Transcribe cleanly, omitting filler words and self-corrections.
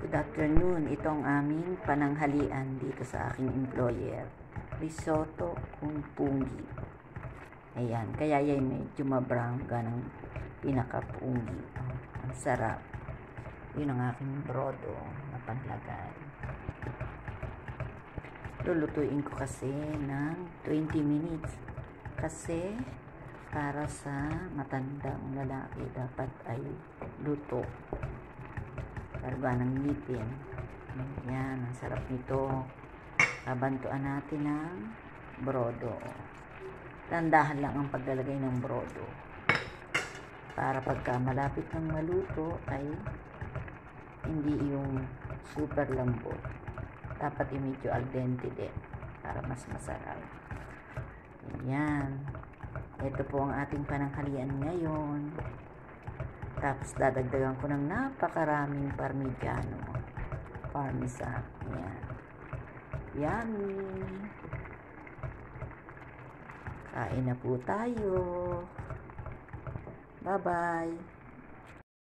Good afternoon. Ito ang aming pananghalian dito sa aking employer. Risotto kung punggi. Ayan. Kaya yan medyo mabrang ganang pinakapunggi. Ang sarap. Yun ang aking brodo na panlagay. Lulutuin ko kasi ng 20 minutes. Kasi para sa matandang lalaki dapat ay luto. Karga ng ngipin. Yan, ang sarap nito. Abantuan natin ng brodo. Tandahan lang ang paglalagay ng brodo. Para pagka malapit ng maluto ay hindi yung super lambot. Dapat yung medyo al dente din para mas masarap. Yan. Ito po ang ating pananghalian ngayon. Tapos dadagdagan ko ng napakaraming parmigiano. Parmesan. Yan. Yummy. Kain na po tayo. Bye-bye.